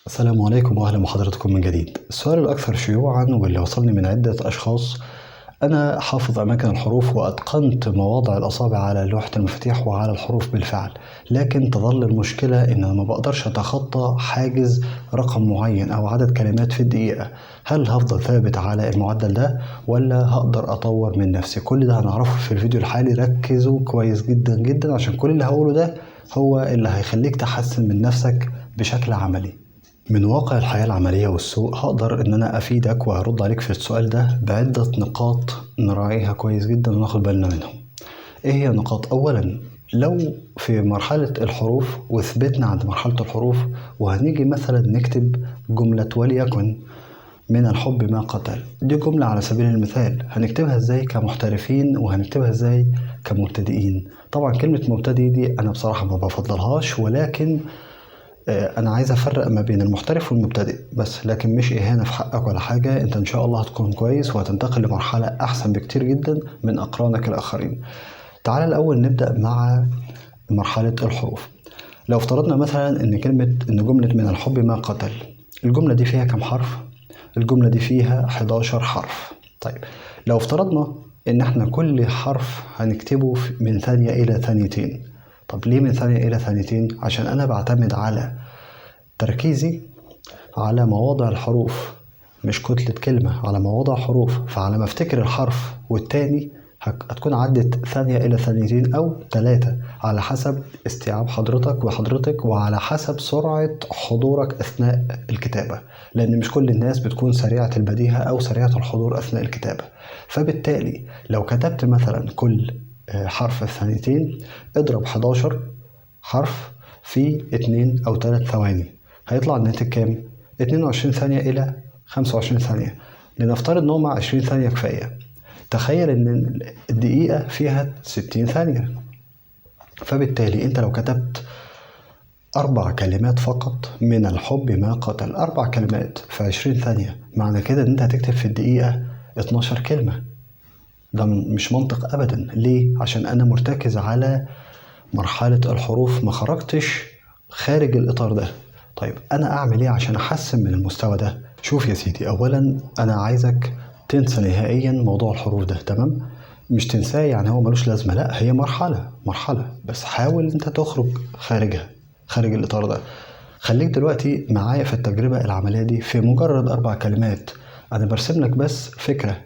السلام عليكم وأهلا بحضراتكم من جديد. السؤال الأكثر شيوعا واللي وصلني من عدة أشخاص: أنا حافظ أماكن الحروف وأتقنت مواضع الأصابع على لوحة المفاتيح وعلى الحروف بالفعل، لكن تظل المشكلة إن أنا ما بقدرش أتخطى حاجز رقم معين أو عدد كلمات في الدقيقة. هل هفضل ثابت على المعدل ده ولا هقدر أطور من نفسي؟ كل ده هنعرفه في الفيديو الحالي. ركزوا كويس جدا جدا عشان كل اللي هقوله ده هو اللي هيخليك تحسن من نفسك بشكل عملي. من واقع الحياة العملية والسوق هقدر إن أنا أفيدك وأرد عليك في السؤال ده بعدة نقاط نراعيها كويس جدا وناخد بالنا منهم. إيه هي النقاط؟ أولا، لو في مرحلة الحروف وثبتنا عند مرحلة الحروف وهنيجي مثلا نكتب جملة وليكن من الحب ما قتل، دي جملة على سبيل المثال، هنكتبها ازاي كمحترفين وهنكتبها ازاي كمبتدئين؟ طبعا كلمة مبتدئ دي أنا بصراحة ما بفضلهاش، ولكن انا عايز افرق ما بين المحترف والمبتدئ بس، لكن مش اهانه في حقك ولا حاجه. انت ان شاء الله هتكون كويس وهتنتقل لمرحله احسن بكتير جدا من اقرانك الاخرين. تعال الاول نبدا مع مرحله الحروف. لو افترضنا مثلا ان جمله من الحب ما قتل، الجمله دي فيها كم حرف؟ الجمله دي فيها 11 حرف. طيب لو افترضنا ان احنا كل حرف هنكتبه من ثانيه الى ثانيتين. طب ليه من ثانية إلى ثانيتين؟ عشان أنا بعتمد على تركيزي على مواضع الحروف، مش كتلة كلمة، على مواضع حروف. فعلى ما افتكر الحرف والتاني هتكون عدت ثانية إلى ثانيتين أو 3 على حسب استيعاب حضرتك وحضرتك وعلى حسب سرعة حضورك أثناء الكتابة، لأن مش كل الناس بتكون سريعة البديهة أو سريعة الحضور أثناء الكتابة. فبالتالي لو كتبت مثلا كل حرف في ثانيتين، اضرب 11 حرف في 2 أو 3 ثواني، هيطلع الناتج كام؟ 22 ثانية إلى 25 ثانية. لنفترض إن هم 20 ثانية كفاية. تخيل إن الدقيقة فيها 60 ثانية، فبالتالي أنت لو كتبت 4 كلمات فقط من الحب ما قتل، 4 كلمات في 20 ثانية، معنى كده إن أنت هتكتب في الدقيقة 12 كلمة. ده مش منطق أبدا. ليه؟ عشان أنا مرتكز على مرحلة الحروف، ما خرجتش خارج الإطار ده. طيب أنا أعمل إيه عشان أحسن من المستوى ده؟ شوف يا سيدي، أولا أنا عايزك تنسى نهائيا موضوع الحروف ده، تمام؟ مش تنساه يعني هو ملوش لازمة، لا، هي مرحلة بس حاول أنت تخرج خارجها، خارج الإطار ده. خليك دلوقتي معايا في التجربة العملية دي. في مجرد 4 كلمات أنا برسم لك بس فكرة،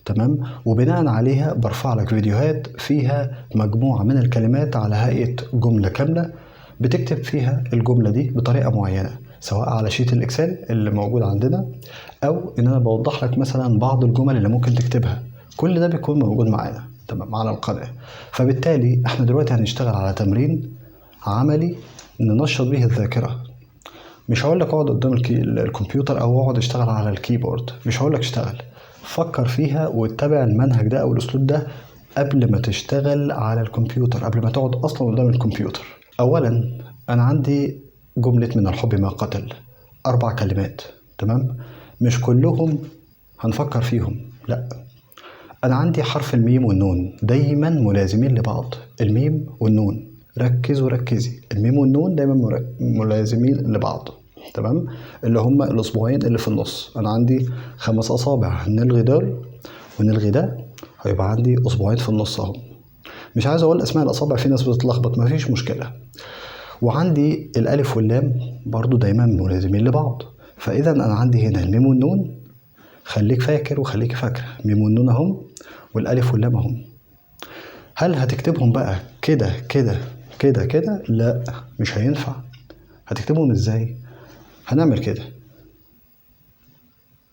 تمام؟ وبناء عليها برفع لك فيديوهات فيها مجموعة من الكلمات على هيئة جملة كاملة، بتكتب فيها الجملة دي بطريقة معينة، سواء على شيت الإكسل اللي موجود عندنا، أو إن أنا بوضح لك مثلا بعض الجمل اللي ممكن تكتبها. كل ده بيكون موجود معانا، تمام، على القناة. فبالتالي احنا دلوقتي هنشتغل على تمرين عملي ننشط به الذاكرة. مش هقول لك اقعد قدام الكمبيوتر او اقعد اشتغل على الكيبورد، مش هقول لك اشتغل، فكر فيها واتبع المنهج ده او الاسلوب ده قبل ما تشتغل على الكمبيوتر، قبل ما تقعد اصلا قدام الكمبيوتر. اولا انا عندي جملة من الحب ما قتل، 4 كلمات، تمام؟ مش كلهم هنفكر فيهم، لا، انا عندي حرف الميم والنون دايما ملازمين لبعض. الميم والنون، ركز وركزي، الميم والنون دايما ملازمين لبعض، تمام؟ اللي هم الأصبعين اللي في النص. أنا عندي 5 أصابع، نلغي دول ونلغي ده، هيبقى عندي أصبعين في النص أهو. مش عايز أقول أسماء الأصابع، في ناس بتتلخبط، مفيش مشكلة. وعندي الألف واللام برضو دايما ملازمين لبعض. فإذا أنا عندي هنا الميم والنون، خليك فاكر وخليك فاكرة، ميم والنون أهم والألف واللام أهم. هل هتكتبهم بقى كده كده كده كده؟ لا، مش هينفع. هتكتبهم ازاي؟ هنعمل كده،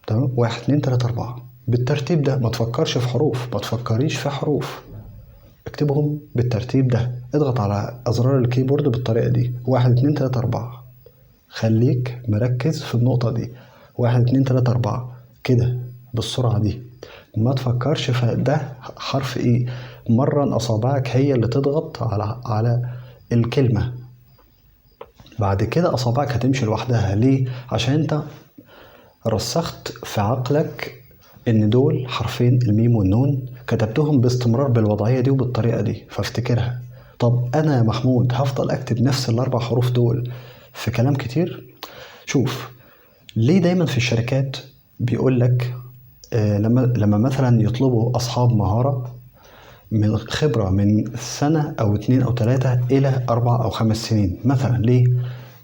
تمام؟ 1 2 3 4 بالترتيب ده. ما تفكرش في حروف، ما تفكريش في حروف، اكتبهم بالترتيب ده. اضغط على أزرار الكيبورد بالطريقة دي، 1 2 3 4. خليك مركز في النقطة دي، 1 2 3 4 كده بالسرعة دي. ما تفكرش في ده حرف ايه. مرن أصابعك هي اللي تضغط على الكلمة. بعد كده أصابعك هتمشي لوحدها. ليه؟ عشان انت رسخت في عقلك ان دول حرفين الميم والنون، كتبتهم باستمرار بالوضعية دي وبالطريقة دي، فافتكرها. طب انا يا محمود هفضل اكتب نفس ال4 حروف دول في كلام كتير؟ شوف، ليه دايما في الشركات بيقول لك لما مثلا يطلبوا أصحاب مهارة من خبرة من سنة أو 2 أو 3 إلى 4 أو 5 سنين مثلا، ليه؟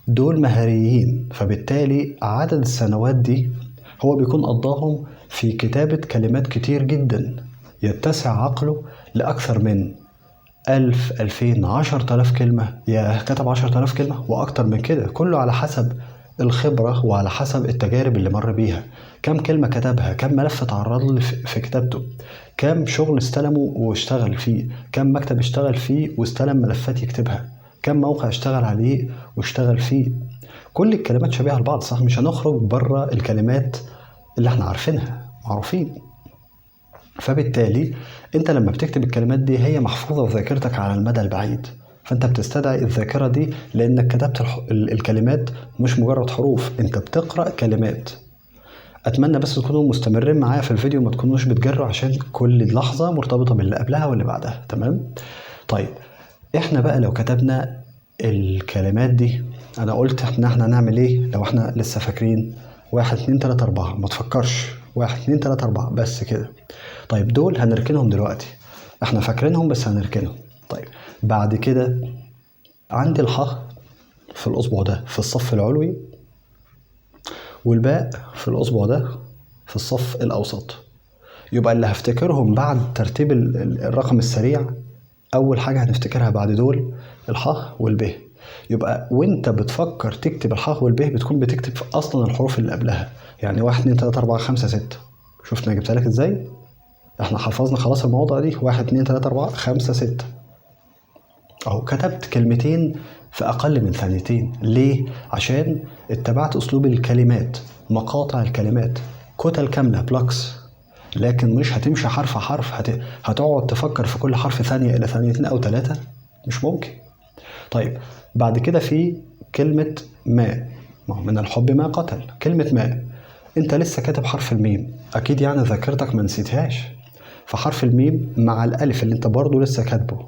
دول مهاريين، فبالتالي عدد السنوات دي هو بيكون قضاهم في كتابة كلمات كتير جدا، يتسع عقله لأكثر من 1000 2000 10000 كلمة. كتب 10000 كلمة وأكتر من كده، كله على حسب الخبرة وعلى حسب التجارب اللي مر بيها. كم كلمة كتبها، كم ملف تعرض له في كتابته، كم شغل استلمه واشتغل فيه، كم مكتب اشتغل فيه واستلم ملفات يكتبها، كم موقع اشتغل عليه واشتغل فيه. كل الكلمات شبيهة لبعض، صح؟ مش هنخرج بره الكلمات اللي احنا عارفينها معروفين. فبالتالي انت لما بتكتب الكلمات دي هي محفوظة في ذاكرتك على المدى البعيد، فانت بتستدعي الذاكرة دي لانك كتبت الكلمات، مش مجرد حروف، انت بتقرأ كلمات. اتمنى بس تكونوا مستمرين معايا في الفيديو، ما تكونوش بتجروا عشان كل لحظة مرتبطة باللي قبلها واللي بعدها. تمام؟ طيب احنا بقى لو كتبنا الكلمات دي، انا قلت ان احنا هنعمل ايه لو احنا لسه فاكرين 1 2 3 4، ما تفكرش 1 2 3 4 بس كده. طيب دول هنركنهم دلوقتي، احنا فاكرينهم بس هنركنهم. طيب بعد كده عندي الحاء في الأصبع ده في الصف العلوي، والباء في الأصبع ده في الصف الأوسط. يبقى اللي هفتكرهم بعد ترتيب الرقم السريع، أول حاجة هنفتكرها بعد دول الحاء والب. يبقى وانت بتفكر تكتب الحاء والب بتكون بتكتب في أصلا الحروف اللي قبلها، يعني 1 2 3 4 5 6. شفنا جبتها لك ازاي؟ احنا حفظنا خلاص المواضع دي، 1 2 3 4 5 6 اهو. كتبت كلمتين في اقل من ثانيتين، ليه؟ عشان اتبعت اسلوب الكلمات، مقاطع الكلمات، كتل كامله بلوكس. لكن مش هتمشي حرف حرف، هتقعد تفكر في كل حرف ثانيه الى ثانيتين او 3، مش ممكن. طيب بعد كده في كلمه ما من الحب ما قتل. كلمه ما انت لسه كاتب حرف الميم، اكيد يعني ذاكرتك ما نسيتهاش، فحرف الميم مع الالف اللي انت برضو لسه كاتبه.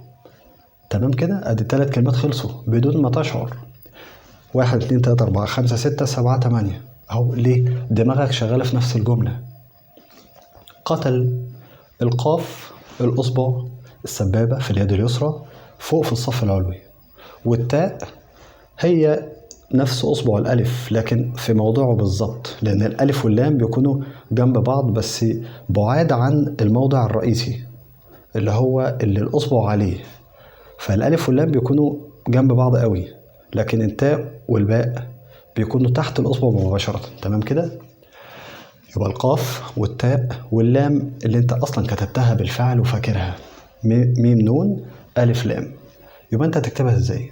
تمام كده؟ ادي 3 كلمات خلصوا بدون ما تشعر. 1 2 3 4 5 6 7 8 اهو. ليه؟ دماغك شغاله في نفس الجمله. قتل، القاف الاصبع السبابه في اليد اليسرى فوق في الصف العلوي، والتاء هي نفس اصبع الالف لكن في موضعه بالظبط، لان الالف واللام بيكونوا جنب بعض بس بعاد عن الموضع الرئيسي اللي هو اللي الاصبع عليه، فالالف واللام بيكونوا جنب بعض قوي، لكن التاء والباء بيكونوا تحت الاصبع مباشره. تمام كده؟ يبقى القاف والتاء واللام اللي انت اصلا كتبتها بالفعل وفاكرها، ميم نون الف لام. يبقى انت هتكتبها ازاي؟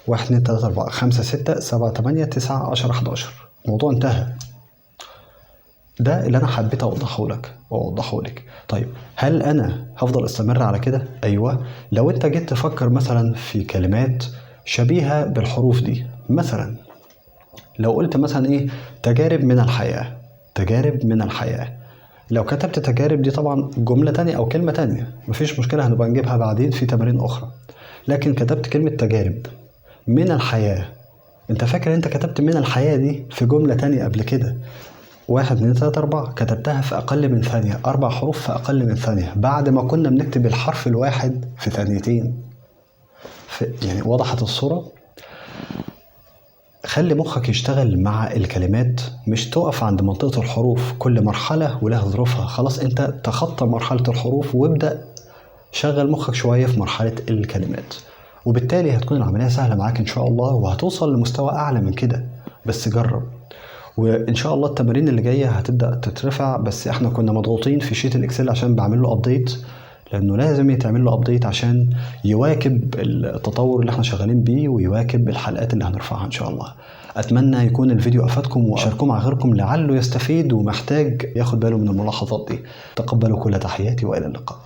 1 2 3 4 5 6 7 8 9 10 11. الموضوع انتهى. ده اللي انا حبيت اوضحه لك. طيب هل انا هفضل استمر على كده؟ ايوه. لو انت جيت تفكر مثلا في كلمات شبيهه بالحروف دي، مثلا لو قلت مثلا ايه تجارب من الحياه، تجارب من الحياه، لو كتبت تجارب دي طبعا جمله تانية او كلمه تانية مفيش مشكله، هنبقى نجيبها بعدين في تمارين اخرى، لكن كتبت كلمه تجارب من الحياه. انت فاكر انت كتبت من الحياه دي في جمله تانية قبل كده، 1 2 3 4 كتبتها في أقل من ثانية، 4 حروف في أقل من ثانية، بعد ما كنا بنكتب الحرف الواحد في ثانيتين. يعني وضحت الصورة؟ خلي مخك يشتغل مع الكلمات، مش تقف عند منطقة الحروف، كل مرحلة ولها ظروفها. خلاص انت تخطى مرحلة الحروف وابدأ شغل مخك شوية في مرحلة الكلمات، وبالتالي هتكون العملية سهلة معاك إن شاء الله، وهتوصل لمستوى أعلى من كده. بس جرب، وان شاء الله التمارين اللي جايه هتبدا تترفع. بس احنا كنا مضغوطين في شيت الاكسل عشان بعمل له ابديت، لانه لازم يتعمل له ابديت عشان يواكب التطور اللي احنا شغالين بيه ويواكب الحلقات اللي هنرفعها ان شاء الله. اتمنى يكون الفيديو افادكم وشاركوه مع غيركم لعله يستفيد ومحتاج ياخد باله من الملاحظات دي. تقبلوا كل تحياتي والى اللقاء.